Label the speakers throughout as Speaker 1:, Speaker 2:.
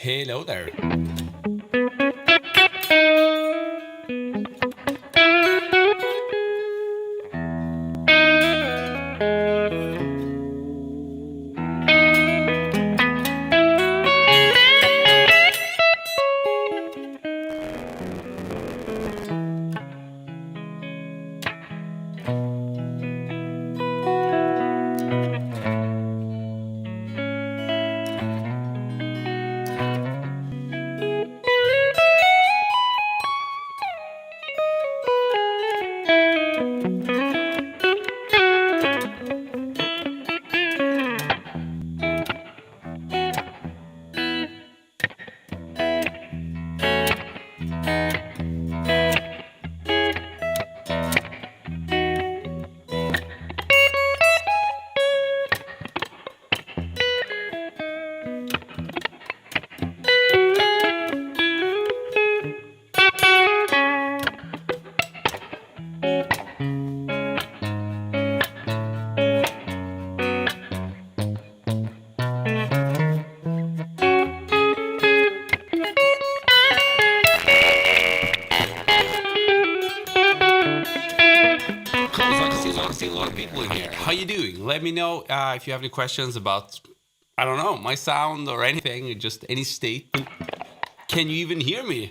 Speaker 1: Hello there. I see a lot of people in here. How you doing? Let me know if you have any questions about, I don't know, my sound or anything, just any state. Can you even hear me?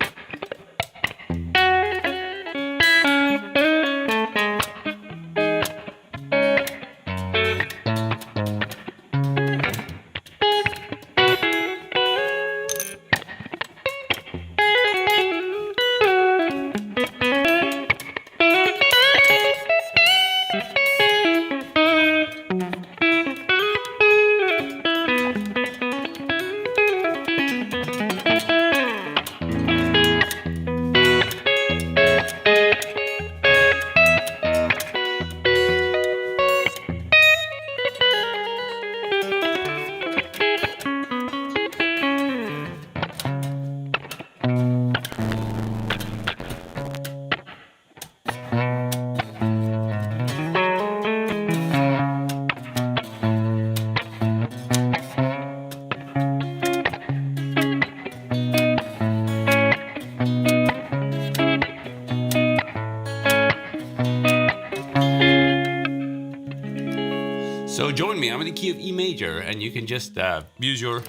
Speaker 1: So join me. I'm in the key of E major, and you can just use your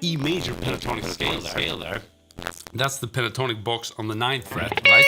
Speaker 1: E major pentatonic scale there. That's the pentatonic box on the 9th fret, right?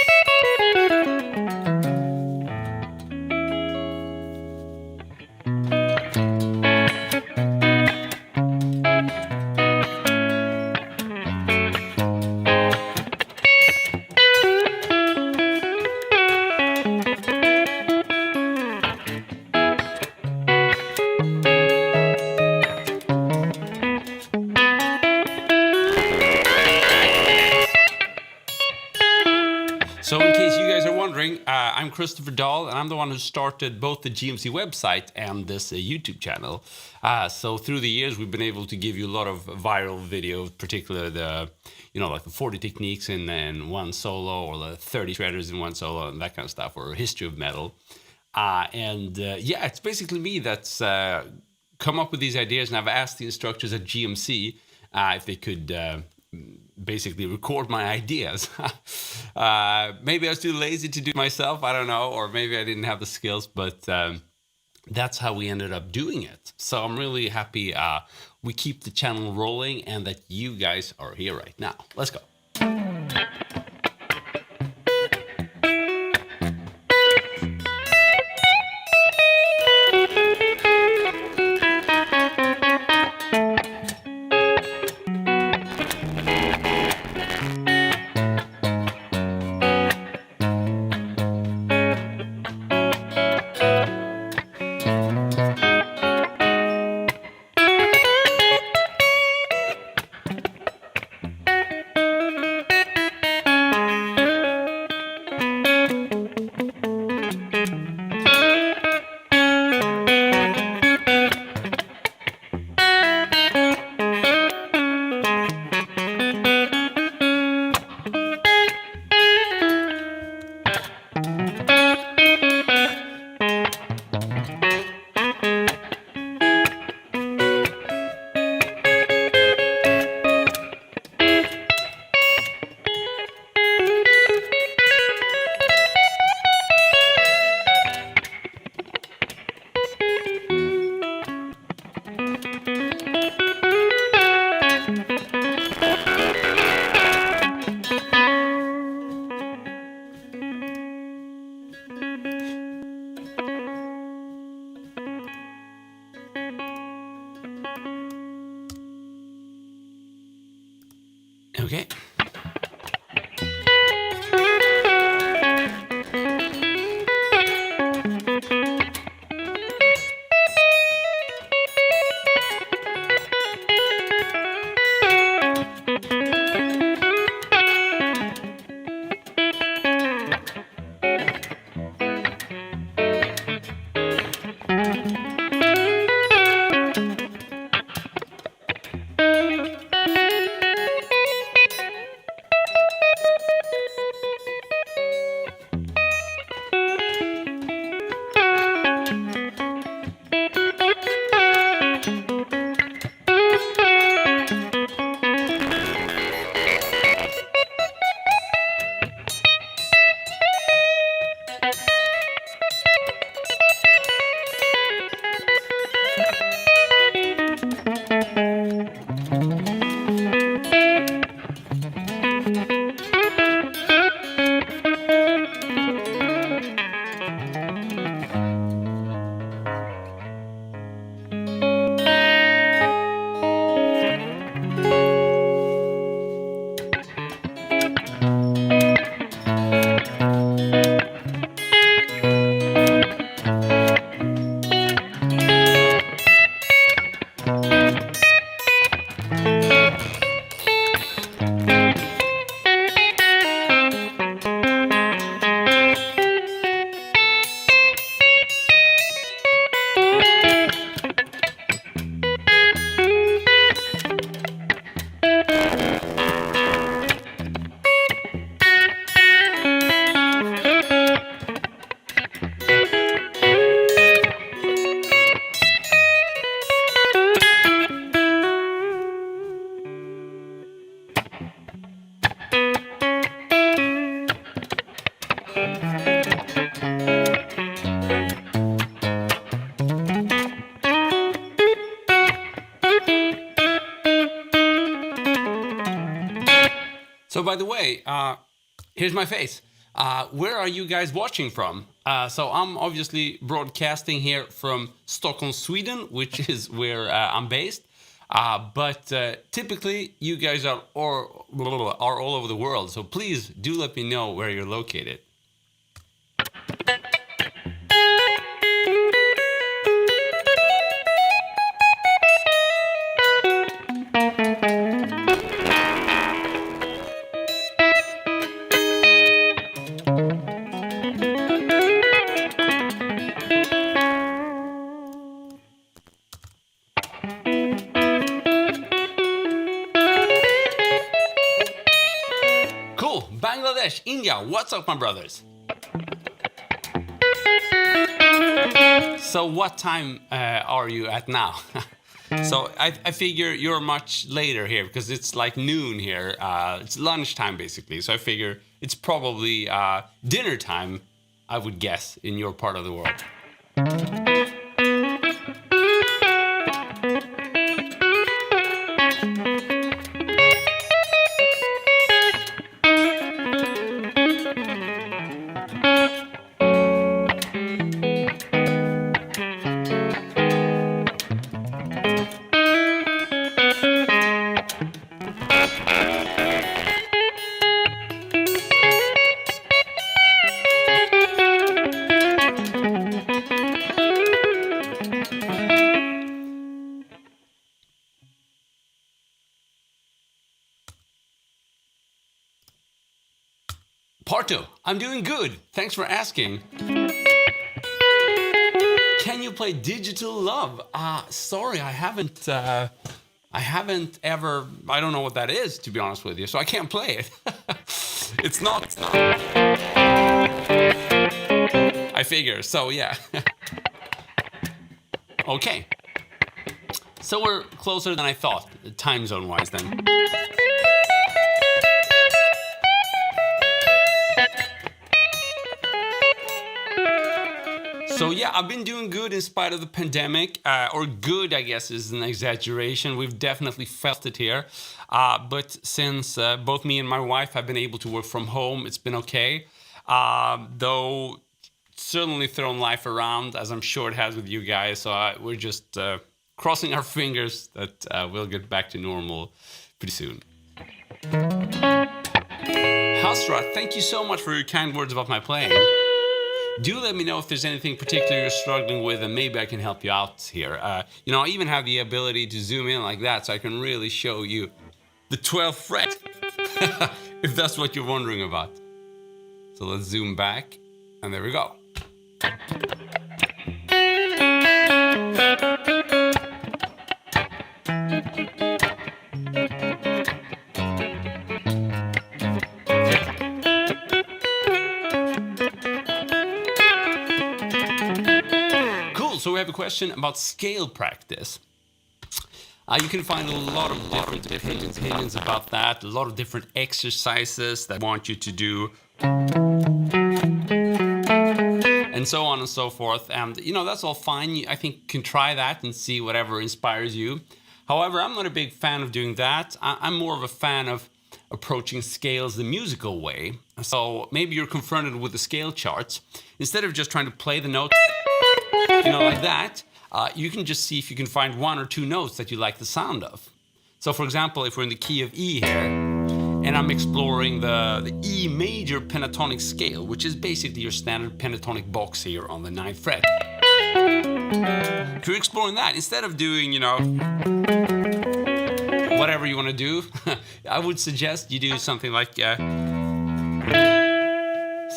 Speaker 1: So in case you guys are wondering, I'm Christopher Dahl, and I'm the one who started both the GMC website and this YouTube channel. So through the years, we've been able to give you a lot of viral videos, particularly the, like the 40 techniques in one solo, or the 30 shredders in one solo, and that kind of stuff, or history of metal. Yeah, it's basically me that's come up with these ideas, and I've asked the instructors at GMC if they could basically record my ideas. Maybe I was too lazy to do it myself, I don't know, or maybe I didn't have the skills, but that's how we ended up doing it. So I'm really happy we keep the channel rolling and that you guys are here right now. Let's go. Okay. So by the way, here's my face. Where are you guys watching from? So I'm obviously broadcasting here from Stockholm, Sweden, which is where I'm based. But typically, you guys are all over the world. So please do let me know where you're located. Cool. Bangladesh, India, what's up, my brothers? So what time are you at now? So I figure you're much later here because it's like noon here. It's lunchtime basically. So I figure it's probably dinner time, I would guess, in your part of the world. Parto, I'm doing good. Thanks for asking. Can you play Digital Love? Sorry, I haven't ever. I don't know what that is, to be honest with you. So I can't play it. It's not. I figure. So yeah. Okay. So we're closer than I thought, time zone wise then. So yeah, I've been doing good in spite of the pandemic, or good, I guess, is an exaggeration. We've definitely felt it here. But since both me and my wife have been able to work from home, it's been okay. Though certainly thrown life around, as I'm sure it has with you guys. So we're just crossing our fingers that we'll get back to normal pretty soon. Hasra, thank you so much for your kind words about my playing. Do let me know if there's anything particular you're struggling with, and maybe I can help you out here. You know, I even have the ability to zoom in like that, so I can really show you the 12th fret, if that's what you're wondering about. So let's zoom back, and there we go. So we have a question about scale practice. You can find a lot of different opinions about that, a lot of different exercises that want you to do, and so on and so forth. And, you know, that's all fine. I think you can try that and see whatever inspires you. However, I'm not a big fan of doing that. I'm more of a fan of approaching scales the musical way. So maybe you're confronted with the scale charts. Instead of just trying to play the notes, you know, like that, you can just see if you can find one or two notes that you like the sound of. So for example, if we're in the key of E here, and I'm exploring the E major pentatonic scale, which is basically your standard pentatonic box here on the 9th fret. If you're exploring that, instead of doing, you know, whatever you want to do, I would suggest you do something like, see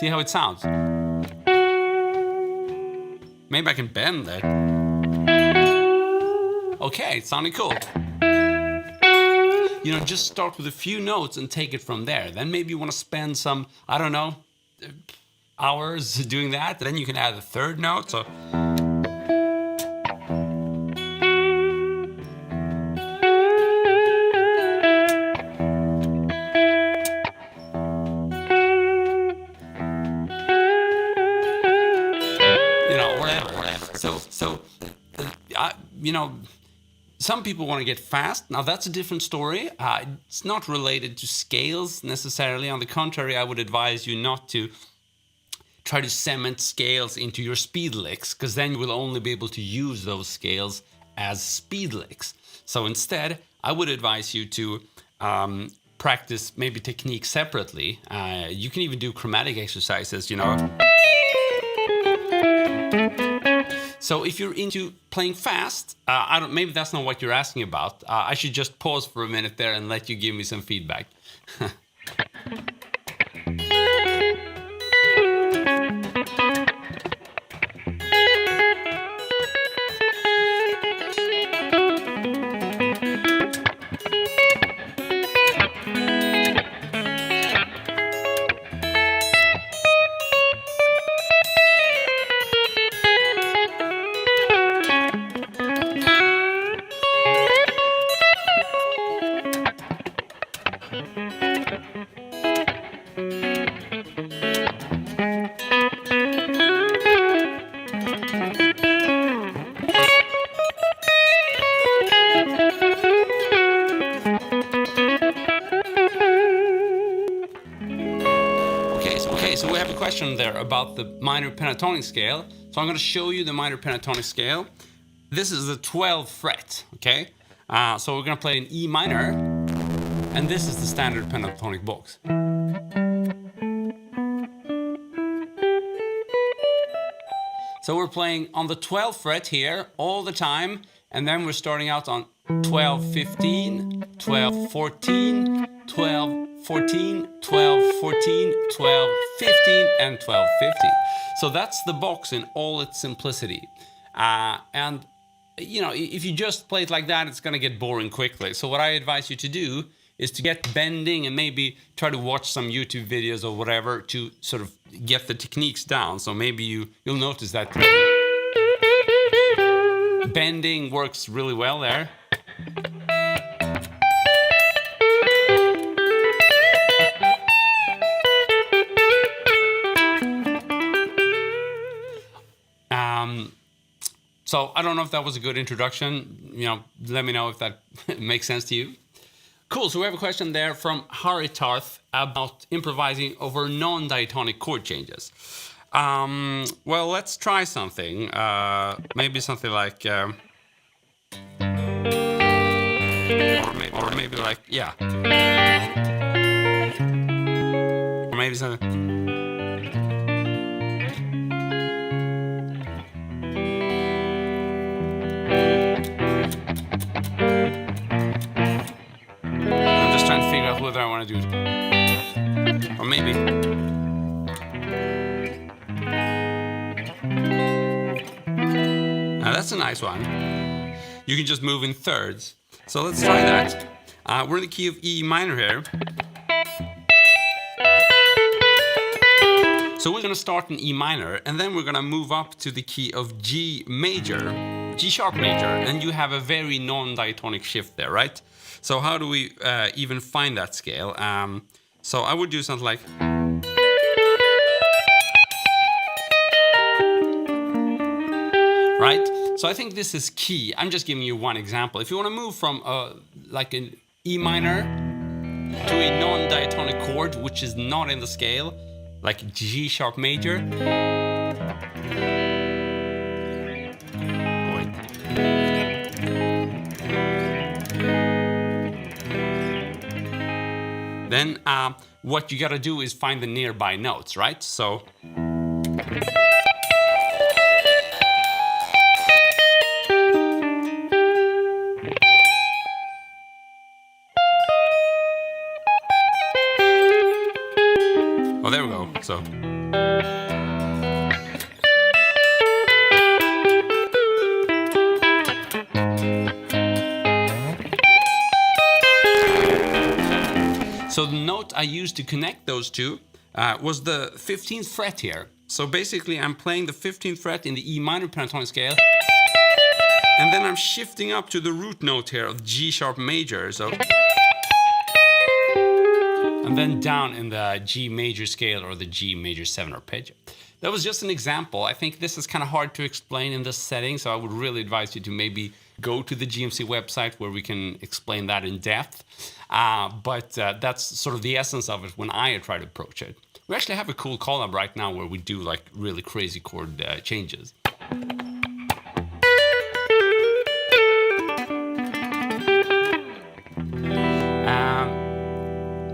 Speaker 1: how it sounds? Maybe I can bend that. Okay, it sounded cool. You know, just start with a few notes and take it from there. Then maybe you want to spend some, I don't know, hours doing that. Then you can add a third note. So. You know, some people want to get fast. Now, that's a different story. It's not related to scales necessarily. On the contrary, I would advise you not to try to cement scales into your speed licks, because then you will only be able to use those scales as speed licks. So instead, I would advise you to practice maybe techniques separately. You can even do chromatic exercises, you know. So if you're into playing fast, maybe that's not what you're asking about. I should just pause for a minute there and let you give me some feedback. So we have a question there about the minor pentatonic scale. So I'm going to show you the minor pentatonic scale. This is the 12th fret, okay? So we're going to play in E minor, and this is the standard pentatonic box. So we're playing on the 12th fret here all the time, and then we're starting out on 12, 15, 12, 14, 12, 14, 12, 14, 12, 15, and 12, 15. So that's the box in all its simplicity. And, you know, if you just play it like that, it's going to get boring quickly. So what I advise you to do is to get bending and maybe try to watch some YouTube videos or whatever to sort of get the techniques down. So maybe you'll notice that bending works really well there. So I don't know if that was a good introduction. You know, let me know if that makes sense to you. Cool, so we have a question there from Haritarth about improvising over non-diatonic chord changes. Well, let's try something. Maybe something like... or maybe like, yeah. Or maybe something. I'm just trying to figure out whether I want to do it. Or maybe. Now that's a nice one. You can just move in thirds. So let's try that. We're in the key of E minor here. So we're going to start in E minor, and then we're going to move up to the key of G major, G sharp major, and you have a very non-diatonic shift there, right? So how do we even find that scale? So I would do something like... Right? So I think this is key. I'm just giving you one example. If you want to move from like an E minor to a non-diatonic chord, which is not in the scale, like G sharp major. Then what you gotta do is find the nearby notes, right? So. Oh, there we go. So. So the note I used to connect those two was the 15th fret here. So basically I'm playing the 15th fret in the E minor pentatonic scale, and then I'm shifting up to the root note here of G sharp major. So. And then down in the G major scale or the G major 7 arpeggio. That was just an example. I think this is kind of hard to explain in this setting, so I would really advise you to maybe go to the GMC website where we can explain that in depth. But that's sort of the essence of it when I try to approach it. We actually have a cool collab right now where we do like really crazy chord changes.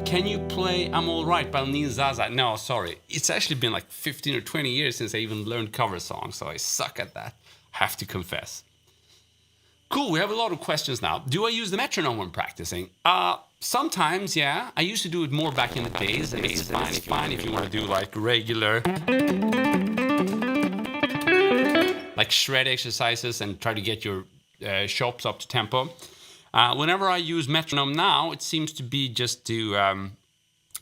Speaker 1: Can you play I'm Alright by Neil Zaza? No, sorry. It's actually been like 15 or 20 years since I even learned cover songs, so I suck at that. Have to confess. Cool, we have a lot of questions now. Do I use the metronome when practicing? Sometimes, yeah. I used to do it more back in the days. And it's fine if you want to do like regular, like shred exercises and try to get your chops up to tempo. Whenever I use metronome now, it seems to be just to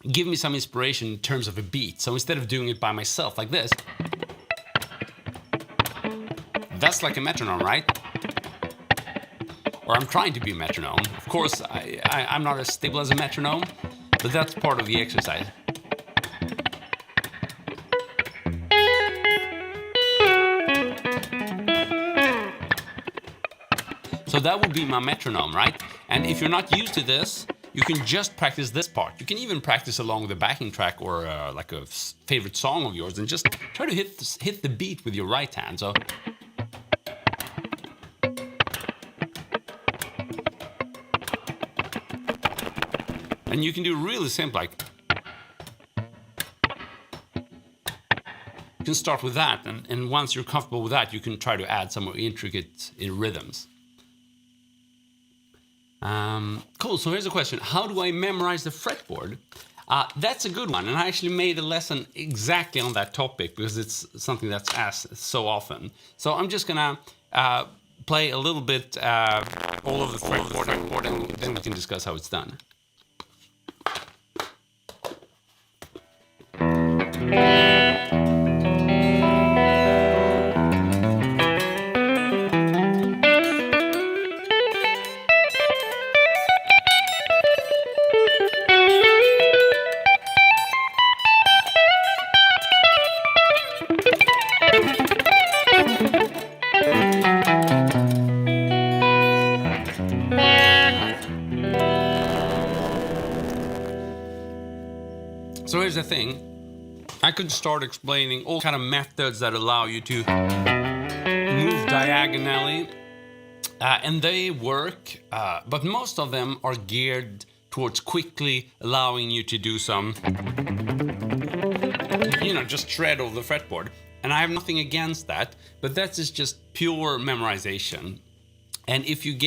Speaker 1: give me some inspiration in terms of a beat. So instead of doing it by myself like this, that's like a metronome, right? Or I'm trying to be a metronome. Of course, I'm not as stable as a metronome, but that's part of the exercise. So that would be my metronome, right? And if you're not used to this, you can just practice this part. You can even practice along the backing track or like a favorite song of yours and just try to hit the beat with your right hand. So. And you can do really simple, like. You can start with that, and once you're comfortable with that, you can try to add some more intricate rhythms. Cool, so here's a question. How do I memorize the fretboard? That's a good one, and I actually made a lesson exactly on that topic because it's something that's asked so often. So I'm just gonna play a little bit all of the fretboard, and then we can discuss how it's done. So here's the thing. I could start explaining all kind of methods that allow you to move diagonally And they work, but most of them are geared towards quickly allowing you to do some, just shred over the fretboard. And I have nothing against that, but that is just pure memorization. And if you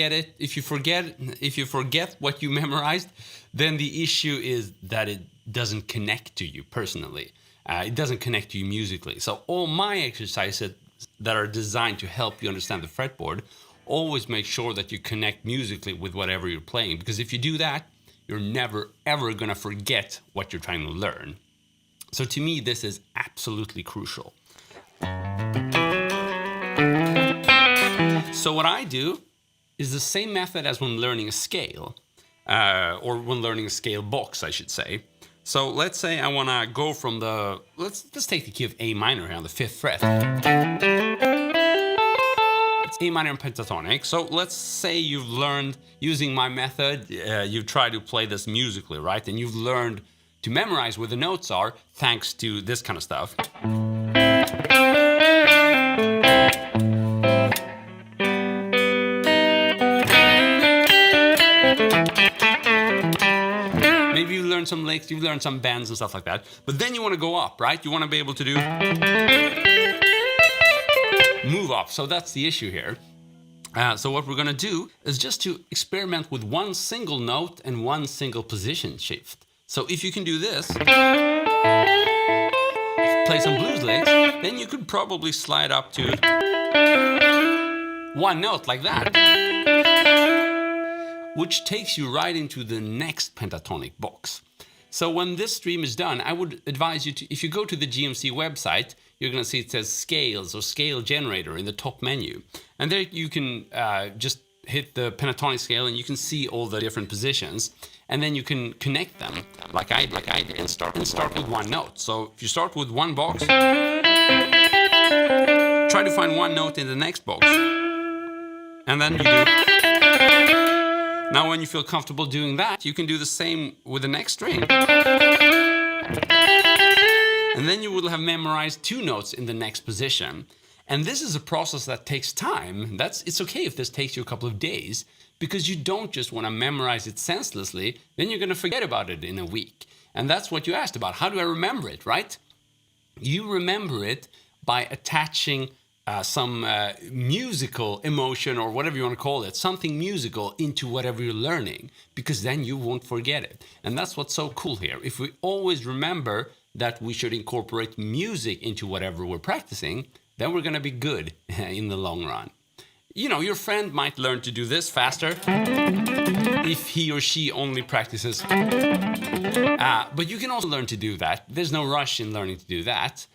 Speaker 1: forget what you memorized, then the issue is that it doesn't connect to you personally. It doesn't connect to you musically. So all my exercises that are designed to help you understand the fretboard always make sure that you connect musically with whatever you're playing. Because if you do that, you're never, ever going to forget what you're trying to learn. So to me, this is absolutely crucial. So what I do is the same method as when learning a scale, or when learning a scale box, I should say. So let's say I want to go from let's take the key of A minor here on the 5th fret. It's A minor and pentatonic. So let's say you've learned, using my method, you've tried to play this musically, right? And you've learned to memorize where the notes are thanks to this kind of stuff. Maybe you learned some licks, you've learned some bends and stuff like that. But then you want to go up, right? You want to be able to do move up. So that's the issue here. So what we're going to do is just to experiment with one single note and one single position shift. So if you can do this, play some blues licks, then you could probably slide up to one note like that, which takes you right into the next pentatonic box. So when this stream is done, I would advise you to, if you go to the GMC website, you're going to see it says scales or scale generator in the top menu. And there you can just hit the pentatonic scale and you can see all the different positions. And then you can connect them like I did and start with one note. So if you start with one box, try to find one note in the next box. And then you do. Now when you feel comfortable doing that, you can do the same with the next string. And then you will have memorized 2 notes in the next position. And this is a process that takes time. It's okay if this takes you a couple of days, because you don't just want to memorize it senselessly, then you're going to forget about it in a week. And that's what you asked about. How do I remember it, right? You remember it by attaching some musical emotion, or whatever you want to call it, something musical into whatever you're learning, because then you won't forget it. And that's what's so cool here. If we always remember that we should incorporate music into whatever we're practicing, then we're going to be good in the long run. Your friend might learn to do this faster if he or she only practices. But you can also learn to do that. There's no rush in learning to do that.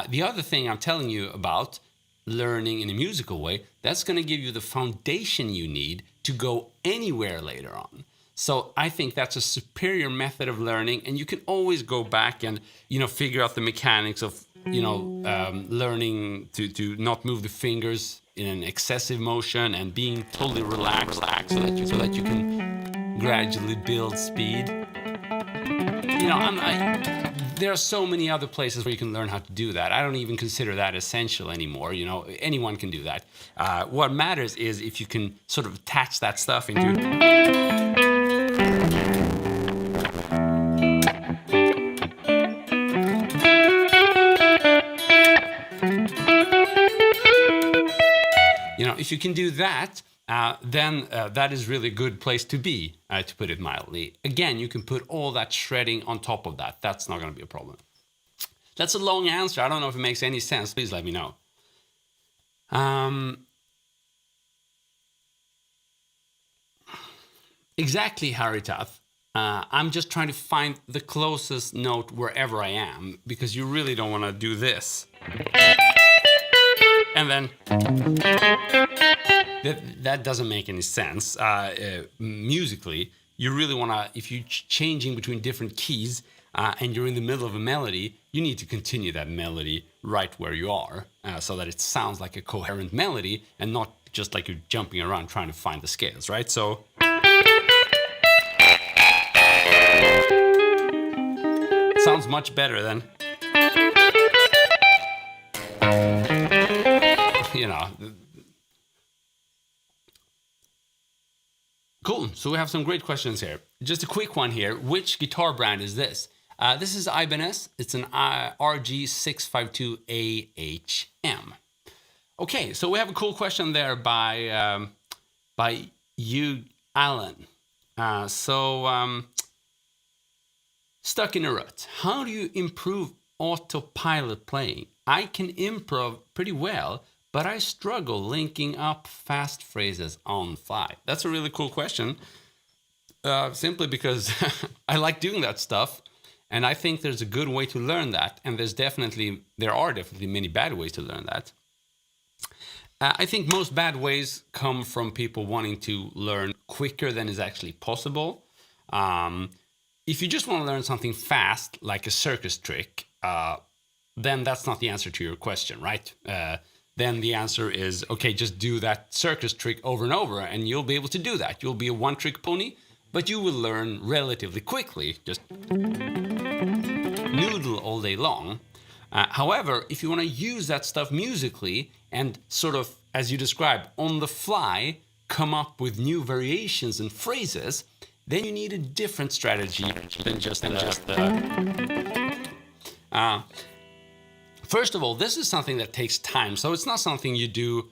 Speaker 1: The other thing I'm telling you about learning in a musical way, that's going to give you the foundation you need to go anywhere later on. So I think that's a superior method of learning, and you can always go back and figure out the mechanics of learning to not move the fingers in an excessive motion and being totally relaxed so that you can gradually build speed. There are so many other places where you can learn how to do that. I don't even consider that essential anymore. Anyone can do that. What matters is if you can sort of attach that stuff into. If you can do that, then that is really a good place to be, to put it mildly. Again, you can put all that shredding on top of that. That's not going to be a problem. That's a long answer. I don't know if it makes any sense. Please let me know. Exactly, Haritath. I'm just trying to find the closest note wherever I am, because you really don't want to do this. And then that doesn't make any sense. Musically, you really want to, if you're changing between different keys and you're in the middle of a melody, you need to continue that melody right where you are, so that it sounds like a coherent melody and not just like you're jumping around trying to find the scales, right? So it sounds much better than Cool. So we have some great questions here. Just a quick one here. Which guitar brand is this? This is Ibanez. It's an RG652AHM. Okay, so we have a cool question there by you, Alan. Stuck in a rut. How do you improve autopilot playing? I can improv pretty well, but I struggle linking up fast phrases on fly. That's a really cool question. Simply because I like doing that stuff, and I think there's a good way to learn that, and there are definitely many bad ways to learn that. I think most bad ways come from people wanting to learn quicker than is actually possible. If you just want to learn something fast, like a circus trick, then that's not the answer to your question, right? Then the answer is, okay, just do that circus trick over and over, and you'll be able to do that. You'll be a one-trick pony, but you will learn relatively quickly. Just noodle all day long. However, if you want to use that stuff musically and sort of, as you described, on the fly, come up with new variations and phrases, then you need a different strategy than just First of all, this is something that takes time. So it's not something you do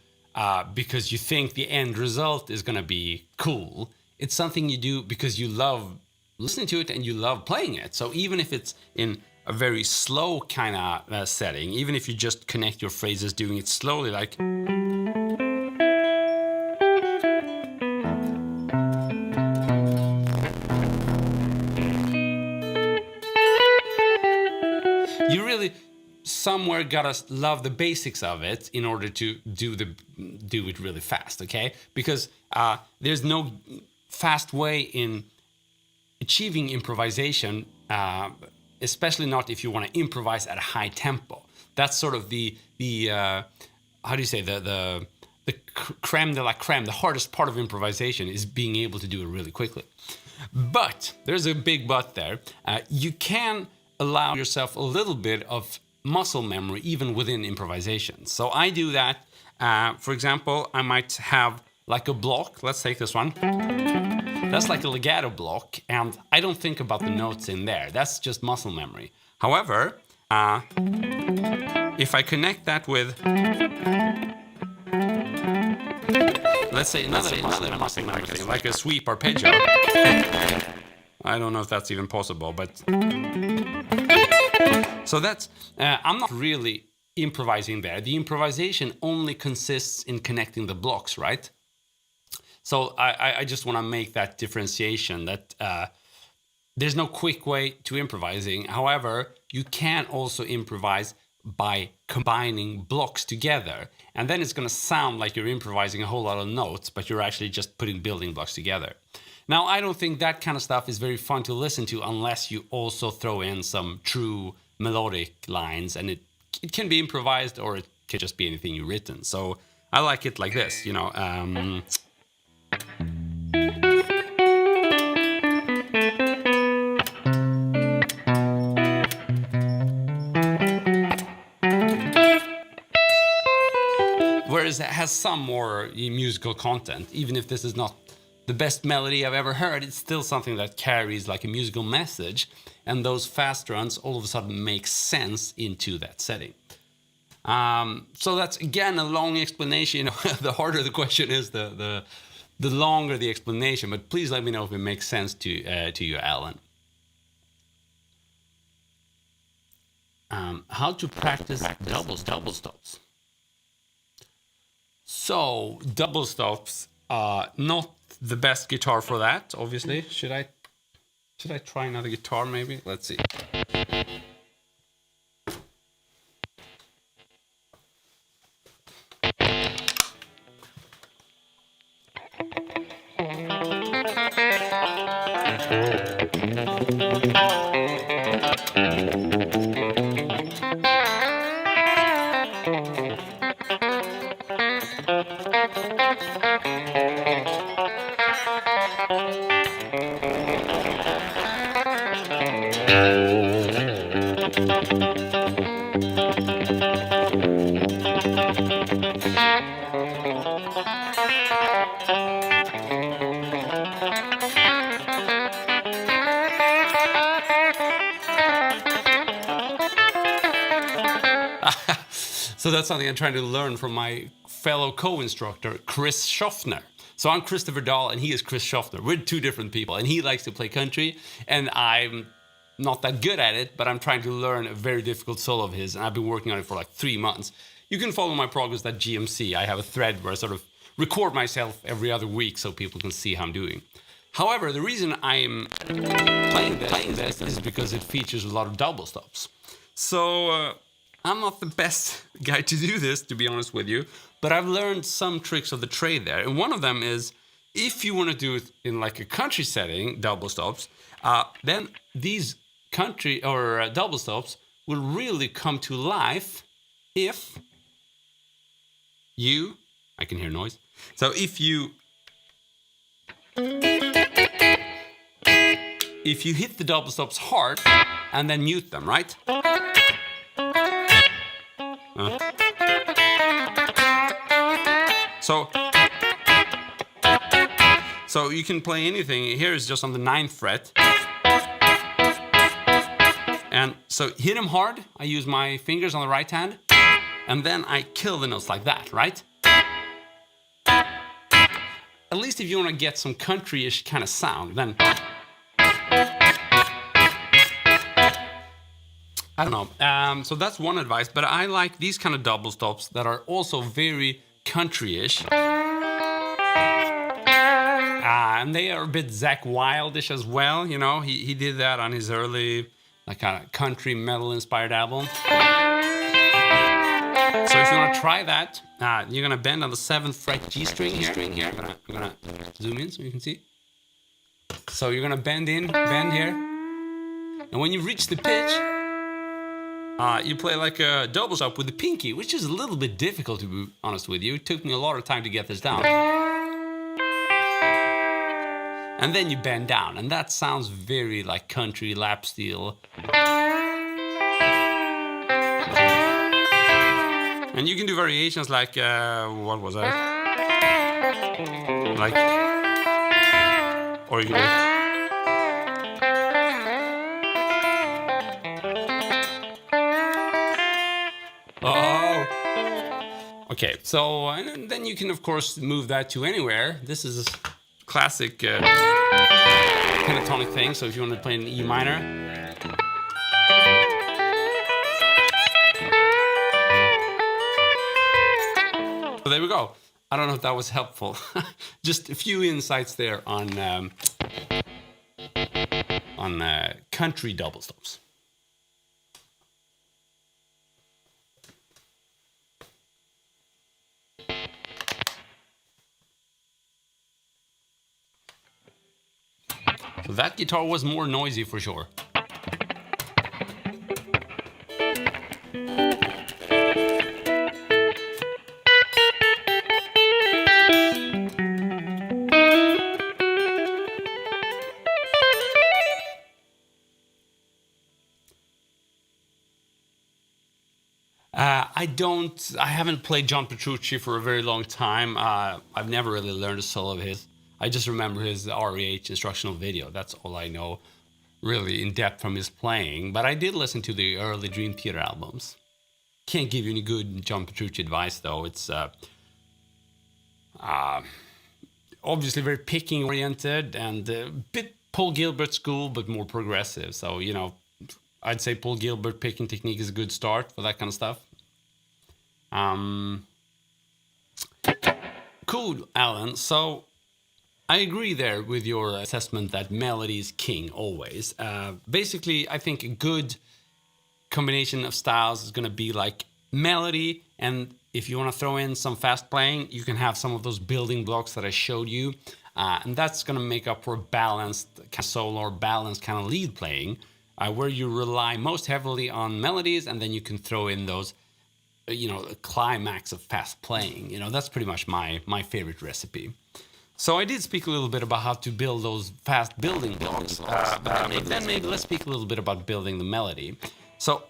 Speaker 1: because you think the end result is going to be cool. It's something you do because you love listening to it and you love playing it. So even if it's in a very slow kind of setting, even if you just connect your phrases doing it slowly, like... You really somewhere gotta love the basics of it in order to do it really fast, okay? Because there's no fast way in achieving improvisation, especially not if you want to improvise at a high tempo. That's sort of the how do you say, the creme de la creme. The hardest part of improvisation is being able to do it really quickly. But there's a big but there. You can allow yourself a little bit of muscle memory even within improvisation. So I do that. For example, I might have like a block. Let's take this one. That's like a legato block, and I don't think about the notes in there. That's just muscle memory. However, if I connect that with, let's say another muscle memory thing, like a sweep arpeggio. I don't know if that's even possible, but... So that's, I'm not really improvising there. The improvisation only consists in connecting the blocks, right? So I just want to make that differentiation that there's no quick way to improvising. However, you can also improvise by combining blocks together. And then it's going to sound like you're improvising a whole lot of notes, but you're actually just putting building blocks together. Now, I don't think that kind of stuff is very fun to listen to unless you also throw in some true melodic lines, and it can be improvised or it can just be anything you've written. So I like it like this, you know. Whereas it has some more musical content, even if this is not the best melody I've ever heard, it's still something that carries like a musical message, and those fast runs all of a sudden make sense into that setting. So that's, again, a long explanation. You know, the harder the question is, the longer the explanation, but please let me know if it makes sense to you, Alan. How to practice double stops. So, double stops, not the best guitar for that, obviously. Should I try another guitar maybe? Let's see. So that's something I'm trying to learn from my fellow co-instructor, Chris Schaffner. So I'm Christopher Dahl and he is Chris Schaffner. We're two different people, and he likes to play country and I'm not that good at it, but I'm trying to learn a very difficult solo of his, and I've been working on it for like 3 months. You can follow my progress at GMC. I have a thread where I sort of record myself every other week so people can see how I'm doing. However, the reason I'm playing this is because it features a lot of double stops. So I'm not the best guy to do this, to be honest with you, but I've learned some tricks of the trade there. And one of them is, if you want to do it in like a country setting, double stops, then these country or double stops will really come to life if you, I can hear noise. So if you hit the double stops hard and then mute them, right? So you can play anything. Here is just on the 9th fret. And so hit them hard. I use my fingers on the right hand. And then I kill the notes like that, right? At least if you want to get some country-ish kind of sound, then I don't know. So that's one advice, but I like these kind of double stops that are also very country-ish. And they are a bit Zakk Wylde-ish as well, you know. He did that on his early like kind of country metal-inspired album. So if you want to try that, you're gonna bend on the 7th fret G string here. I'm gonna zoom in so you can see. So you're gonna bend here, and when you reach the pitch, you play like a double stop with the pinky, which is a little bit difficult, to be honest with you. It took me a lot of time to get this down. And then you bend down, and that sounds very like country lap steel. And you can do variations like, what was that? Like, or you can do... Oh! Okay, so and then you can, of course, move that to anywhere. This is a classic pentatonic thing, so if you want to play in E minor. So there we go. I don't know if that was helpful. Just a few insights there on country double stops. So that guitar was more noisy for sure. I haven't played John Petrucci for a very long time. I've never really learned a solo of his. I just remember his REH instructional video. That's all I know really in depth from his playing. But I did listen to the early Dream Theater albums. Can't give you any good John Petrucci advice though. It's obviously very picking oriented and a bit Paul Gilbert school, but more progressive. So, you know, I'd say Paul Gilbert picking technique is a good start for that kind of stuff. Cool, Alan. So I agree there with your assessment that melody is king always. Basically, I think a good combination of styles is going to be like melody, and if you want to throw in some fast playing, you can have some of those building blocks that I showed you, and that's going to make up for a balanced kind of solo or balanced kind of lead playing, where you rely most heavily on melodies, and then you can throw in those, you know, a climax of fast playing. You know, that's pretty much my favorite recipe. So I did speak a little bit about how to build those fast building blocks, but then maybe let's speak a little bit about building the melody. So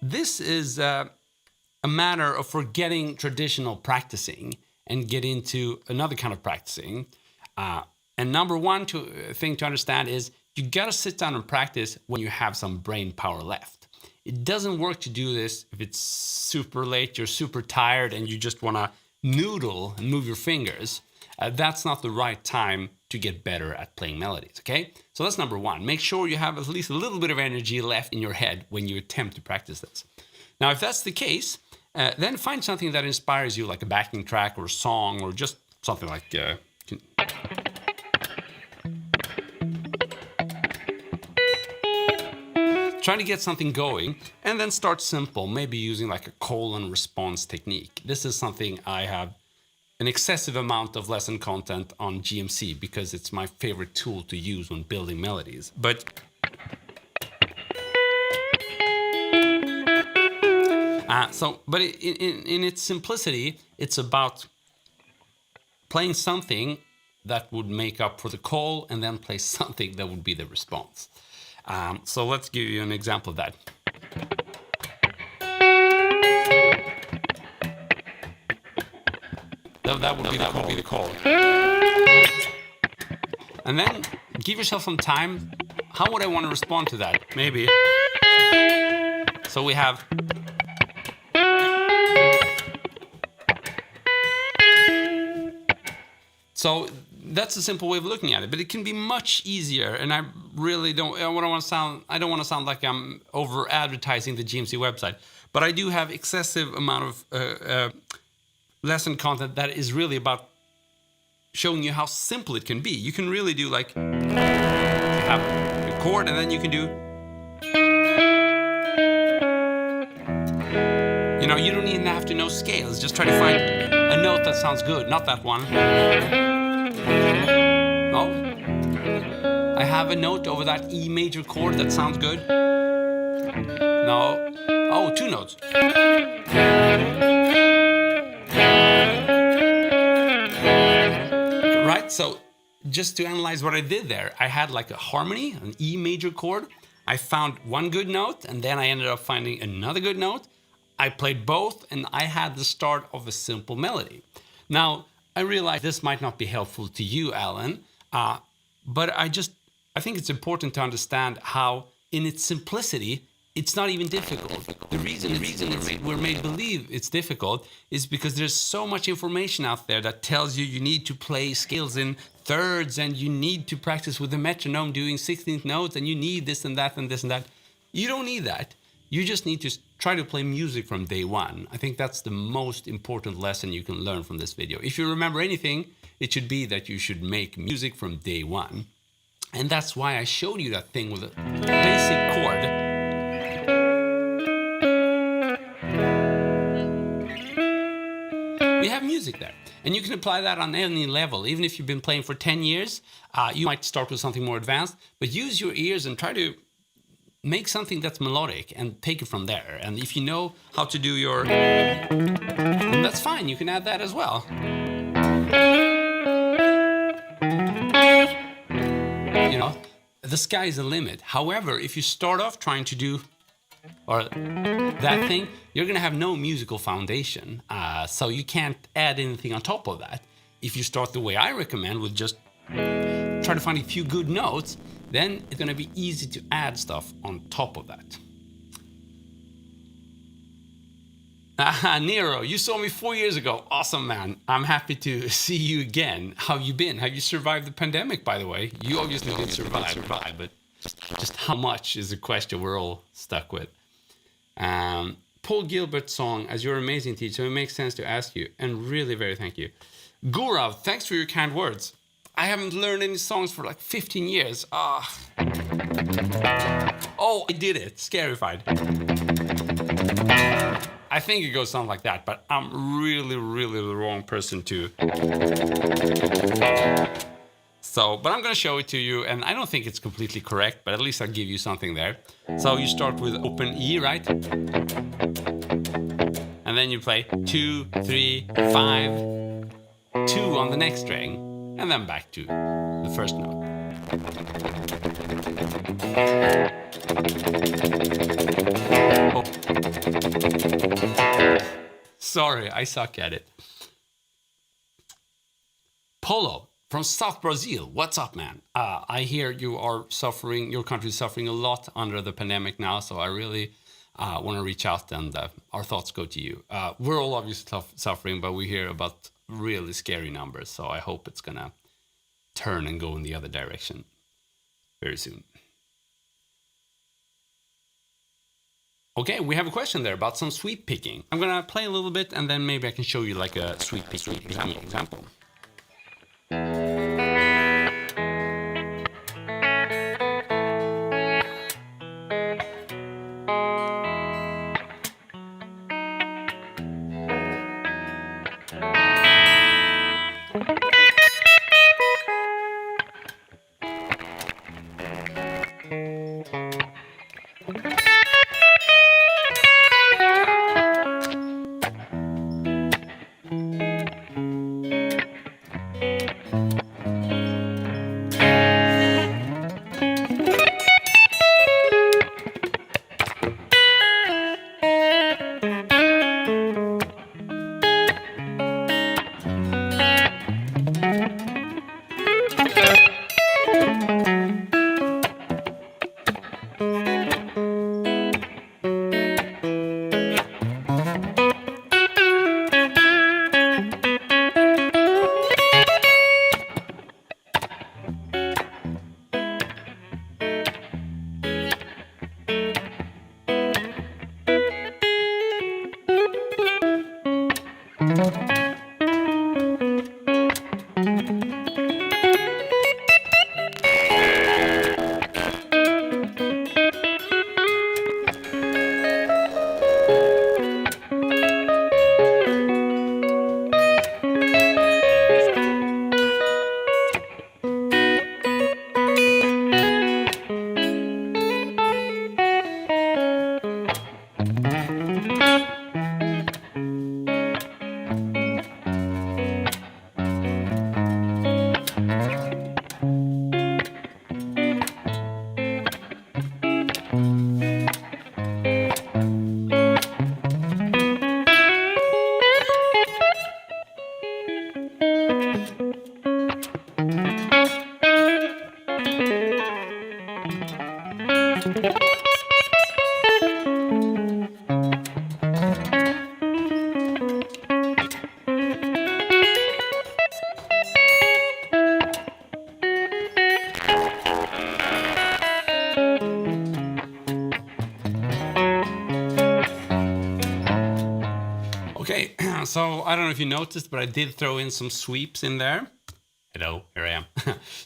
Speaker 1: this is a matter of forgetting traditional practicing and get into another kind of practicing. And number one thing to understand is you gotta sit down and practice when you have some brain power left. It doesn't work to do this if it's super late, you're super tired, and you just want to noodle and move your fingers. That's not the right time to get better at playing melodies, okay? So that's number one. Make sure you have at least a little bit of energy left in your head when you attempt to practice this. Now, if that's the case, then find something that inspires you, like a backing track or a song, or just something like... Try to get something going, and then start simple, maybe using like a call and response technique. This is something I have an excessive amount of lesson content on GMC because it's my favorite tool to use when building melodies. But in its simplicity, it's about playing something that would make up for the call and then play something that would be the response. So let's give you an example of that. That would be the call. And then give yourself some time. How would I want to respond to that? Maybe. So we have... So that's a simple way of looking at it, but it can be much easier. And I really don't want to sound like I'm over advertising the GMC website, but I do have excessive amount of lesson content that is really about showing you how simple it can be. You can really do like have a chord, and then you can do. You know, you don't even have to know scales. Just try to find a note that sounds good, not that one. No. I have a note over that E major chord that sounds good. No. Oh, two notes. Right? So just to analyze what I did there, I had like a harmony, an E major chord. I found one good note, and then I ended up finding another good note. I played both, and I had the start of a simple melody. Now, I realize this might not be helpful to you, Alan, but I think it's important to understand how, in its simplicity, it's not even difficult. The reason we're made believe it's difficult is because there's so much information out there that tells you need to play scales in thirds, and you need to practice with the metronome doing 16th notes, and you need this and that and this and that. You don't need that. You just need to try to play music from day one. I think that's the most important lesson you can learn from this video. If you remember anything, it should be that you should make music from day one. And that's why I showed you that thing with a basic chord. We have music there. And you can apply that on any level. Even if you've been playing for 10 years, you might start with something more advanced, but use your ears and try to make something that's melodic and take it from there. And if you know how to do your... then that's fine, you can add that as well. You know, the sky is the limit. However, if you start off trying to do that thing, you're gonna have no musical foundation. So you can't add anything on top of that. If you start the way I recommend, with just try to find a few good notes, then it's going to be easy to add stuff on top of that. Nero, you saw me 4 years ago. Awesome, man. I'm happy to see you again. How have you been? Have you survived the pandemic, by the way? You obviously did survive, but just how much is a question we're all stuck with. Paul Gilbert's song, As Your Amazing Teacher, so it makes sense to ask you, and really very thank you. Gurav, thanks for your kind words. I haven't learned any songs for like 15 years. Oh, I did it. Scarified. I think it goes something like that, but I'm really the wrong person to. So, but I'm going to show it to you, and I don't think it's completely correct, but at least I'll give you something there. So you start with open E, right? And then you play 2, 3, 5, 2 on the next string. And then back to the first note. Oh. Sorry, I suck at it. Polo from South Brazil. What's up, man? I hear you are suffering, your country is suffering a lot under the pandemic now, so I really want to reach out, and our thoughts go to you. We're all obviously suffering, but we hear about really scary numbers, so I hope it's gonna turn and go in the other direction very soon. Okay, we have a question there about some sweep picking. I'm gonna play a little bit, and then maybe I can show you like a sweep picking example. Okay, so I don't know if you noticed, but I did throw in some sweeps in there. Hello, here I am.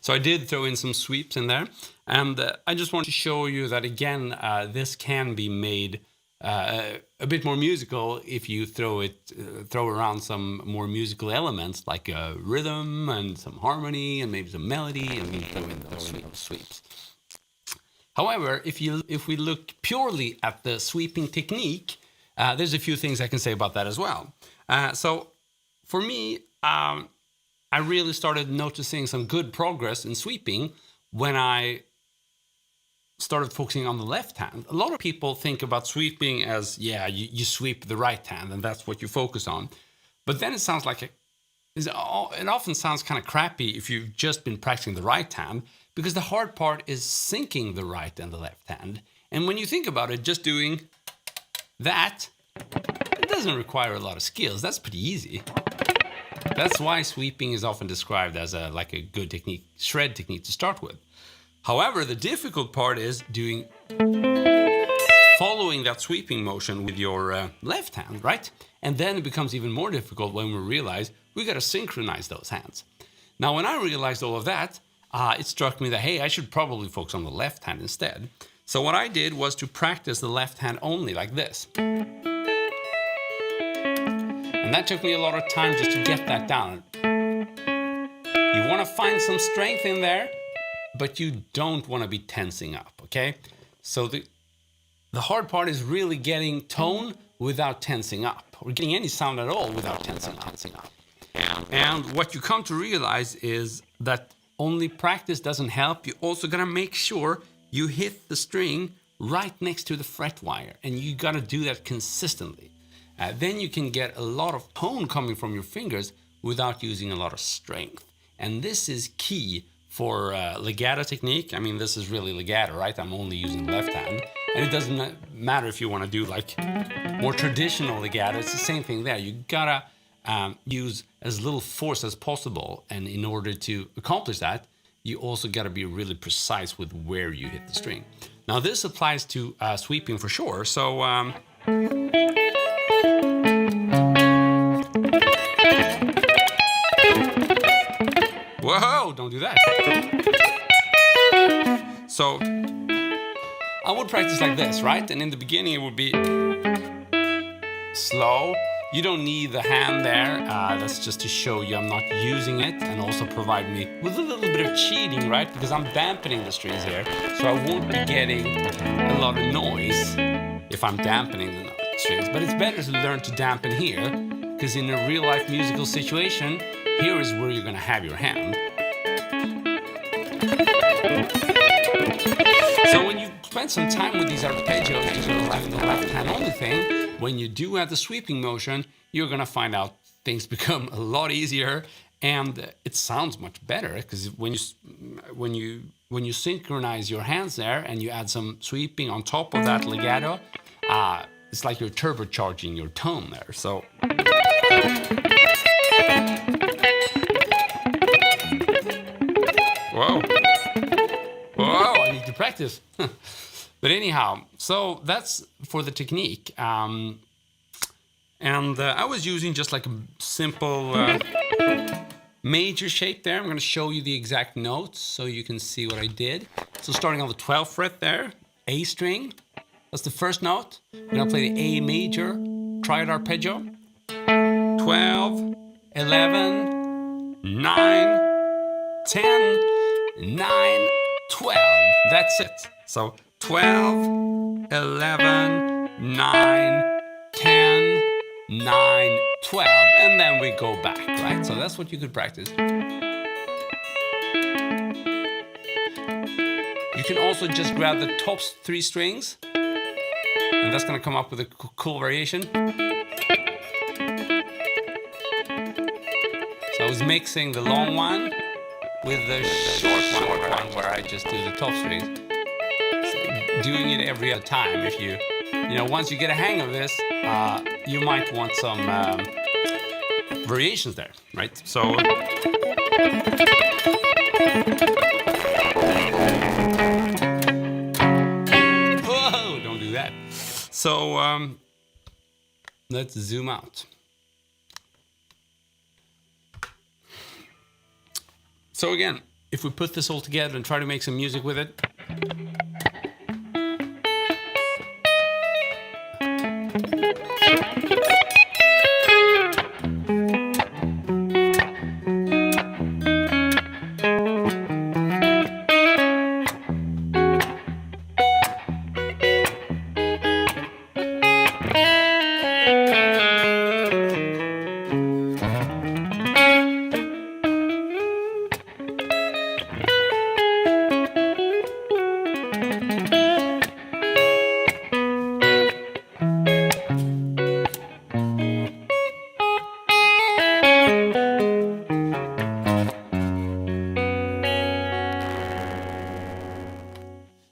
Speaker 1: So I did throw in some sweeps in there, and I just want to show you that again, this can be made a bit more musical if you throw around some more musical elements like a rhythm and some harmony and maybe some melody, and we throw in those sweeps. However, if we look purely at the sweeping technique, there's a few things I can say about that as well. So for me, I really started noticing some good progress in sweeping when I started focusing on the left hand. A lot of people think about sweeping as, yeah, you sweep the right hand and that's what you focus on. But then it sounds like it often sounds kind of crappy if you've just been practicing the right hand, because the hard part is syncing the right and the left hand. And when you think about it, just doing that, it doesn't require a lot of skills. That's pretty easy. That's why sweeping is often described as a good technique, shred technique to start with. However, the difficult part is following that sweeping motion with your left hand, right? And then it becomes even more difficult when we realize we got to synchronize those hands. Now, when I realized all of that, it struck me that, hey, I should probably focus on the left hand instead. So what I did was to practice the left hand only like this. And that took me a lot of time just to get that down. You want to find some strength in there, but you don't want to be tensing up, okay? So the hard part is really getting tone without tensing up, or getting any sound at all without tensing up. And what you come to realize is that only practice doesn't help. You also gotta make sure you hit the string right next to the fret wire, and you gotta do that consistently. Then you can get a lot of tone coming from your fingers without using a lot of strength. And this is key for legato technique. I mean, this is really legato, right? I'm only using the left hand. And it doesn't matter if you want to do like more traditional legato. It's the same thing there. You gotta use as little force as possible, and in order to accomplish that, you also gotta be really precise with where you hit the string. Now this applies to sweeping for sure. So whoa, don't do that. So I would practice like this, right? And in the beginning it would be slow. You don't need the hand there. That's just to show you I'm not using it, and also provide me with a little bit of cheating, right? Because I'm dampening the strings here, so I won't be getting a lot of noise if I'm dampening the strings. But it's better to learn to dampen here, because in a real life musical situation, here is where you're gonna have your hand. So when you spend some time with these arpeggios, the left hand only thing, when you do have the sweeping motion, you're gonna find out things become a lot easier, and it sounds much better, because when you synchronize your hands there and you add some sweeping on top of that legato, it's like you're turbocharging your tone there. So whoa, I need to practice. But anyhow, so that's for the technique. And I was using just like a simple major shape there. I'm going to show you the exact notes so you can see what I did. So starting on the 12th fret there, A string. That's the first note. I'm going to play the A major triad arpeggio. 12, 11, 9, 10, 9, 12. That's it. So 12, 11, 9, 10, 9, 12. And then we go back, right? So that's what you could practice. You can also just grab the top 3 strings, and that's going to come up with a cool variation. So I was mixing the long one with the short one where I just do the top strings. So doing it every other time. If you once you get a hang of this, you might want some variations there, right? So whoa, don't do that. So let's zoom out. So again, if we put this all together and try to make some music with it.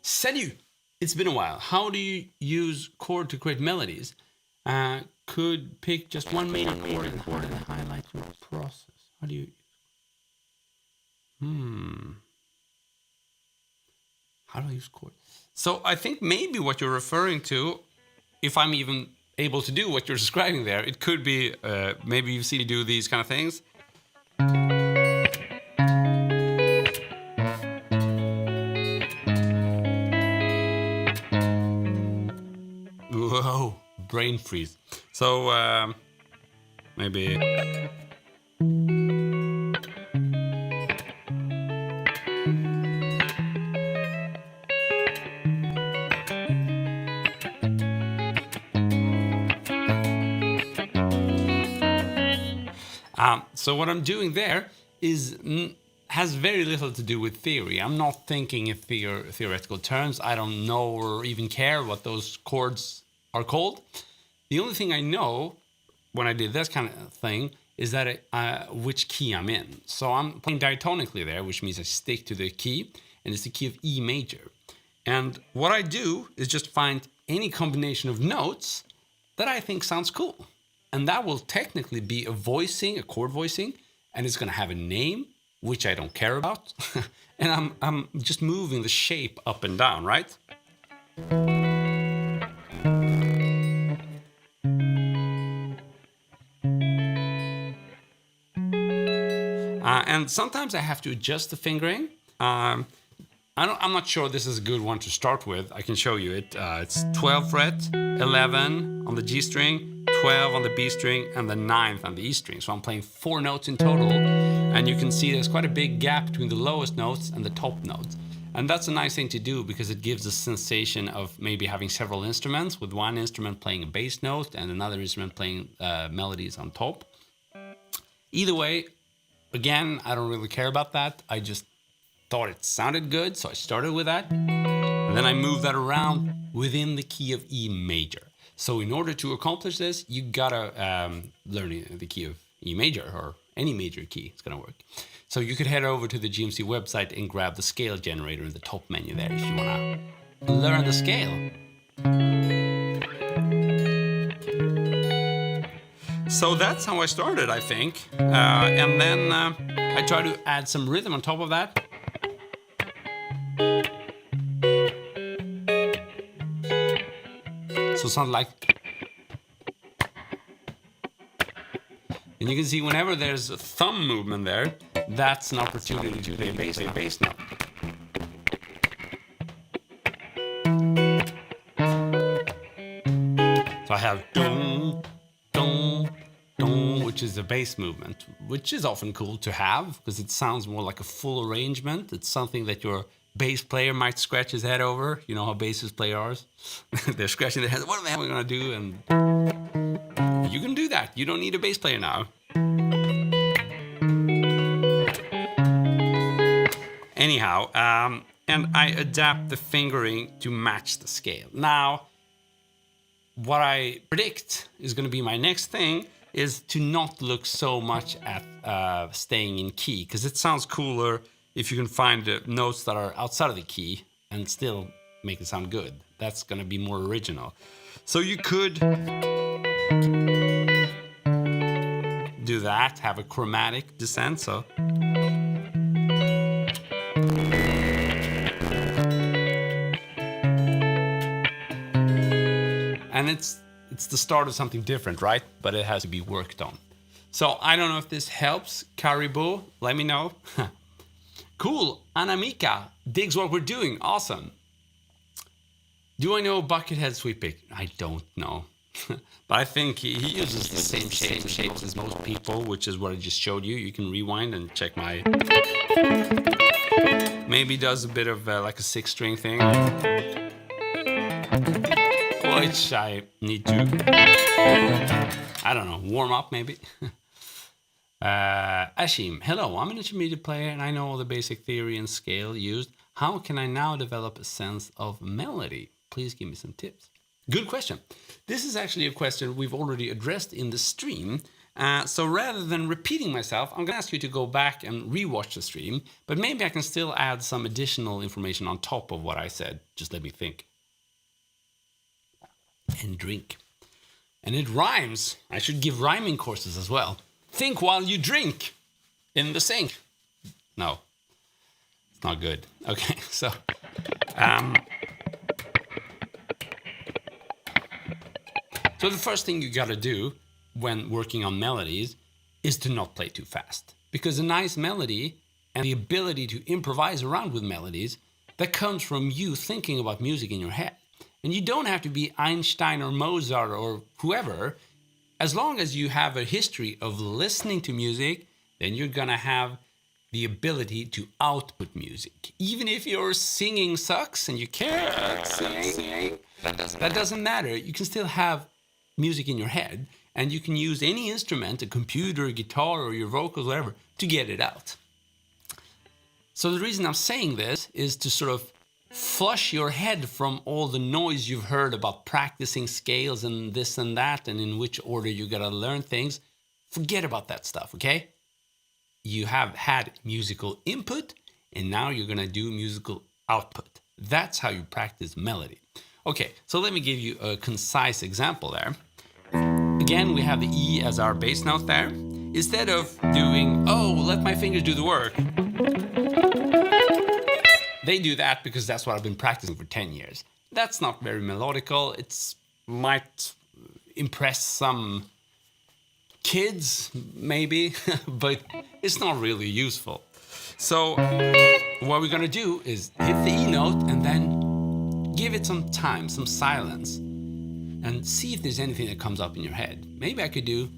Speaker 1: Salut! It's been a while. How do you use chord to create melodies? Could pick just one major chord and highlight your process. How do you... How do I use chord? So I think maybe what you're referring to, if I'm even able to do what you're describing there, it could be, maybe you've seen me do these kind of things. Whoa, brain freeze. So maybe... So what I'm doing there is has very little to do with theory. I'm not thinking in theoretical terms. I don't know or even care what those chords are called. The only thing I know when I did this kind of thing is that which key I'm in. So I'm playing diatonically there, which means I stick to the key, and it's the key of E major. And what I do is just find any combination of notes that I think sounds cool. And that will technically be a voicing, a chord voicing, and it's going to have a name, which I don't care about. And I'm just moving the shape up and down, right? And sometimes I have to adjust the fingering. I'm not sure this is a good one to start with. I can show you it. It's 12th fret, 11 on the G string, 12 on the B string, and the 9th on the E string. So I'm playing 4 notes in total. And you can see there's quite a big gap between the lowest notes and the top notes. And that's a nice thing to do because it gives a sensation of maybe having several instruments, with one instrument playing a bass note and another instrument playing melodies on top. Either way, again, I don't really care about that. I just thought it sounded good, so I started with that. And then I moved that around within the key of E major. So in order to accomplish this, you gotta learn the key of E major, or any major key. It's gonna work. So you could head over to the GMC website and grab the scale generator in the top menu there if you wanna learn the scale. So that's how I started, I think. And then I try to add some rhythm on top of that. So something like... And you can see whenever there's a thumb movement there, that's an opportunity to play a bass note. So I have dum, dum, dum, which is a bass movement, which is often cool to have because it sounds more like a full arrangement. It's something that your bass player might scratch his head over. You know how bassist players are? They're scratching their heads. What am I going to do? And you can do that. You don't need a bass player now. Anyhow, and I adapt the fingering to match the scale. Now, what I predict is going to be my next thing is to not look so much at staying in key, because it sounds cooler if you can find notes that are outside of the key and still make it sound good. That's going to be more original. So you could do that, have a chromatic descent. So and it's the start of something different, right? But it has to be worked on. So I don't know if this helps. Caribou, let me know. Cool. Anamika digs what we're doing. Awesome. Do I know Buckethead sweep pick? I don't know. But I think he uses the same shapes as most people, which is what I just showed you. You can rewind and check my... Maybe does a bit of like a 6-string thing. Which I need to, I don't know, warm up maybe. Ashim, hello, I'm an intermediate player and I know all the basic theory and scale used. How can I now develop a sense of melody? Please give me some tips. Good question. This is actually a question we've already addressed in the stream. So rather than repeating myself, I'm going to ask you to go back and rewatch the stream, but maybe I can still add some additional information on top of what I said. Just let me think. And drink. And it rhymes. I should give rhyming courses as well. Think while you drink in the sink. No, it's not good. Okay, so so the first thing you gotta do when working on melodies is to not play too fast, because a nice melody and the ability to improvise around with melodies, that comes from you thinking about music in your head. And you don't have to be Einstein or Mozart or whoever. As long as you have a history of listening to music, then you're gonna have the ability to output music. Even if your singing sucks and you can't sing, that doesn't matter. You can still have music in your head, and you can use any instrument, a computer, a guitar, or your vocals, whatever, to get it out. So the reason I'm saying this is to sort of flush your head from all the noise you've heard about practicing scales and this and that and in which order you gotta learn things. Forget about that stuff, okay? You have had musical input and now you're gonna do musical output. That's how you practice melody. Okay, so let me give you a concise example there. Again, we have the E as our bass note there. Instead of doing, oh, let my fingers do the work, they do that because that's what I've been practicing for 10 years. That's not very melodical. It might impress some kids, maybe, but it's not really useful. So what we're gonna do is hit the E note and then give it some time, some silence, and see if there's anything that comes up in your head. Maybe I could do,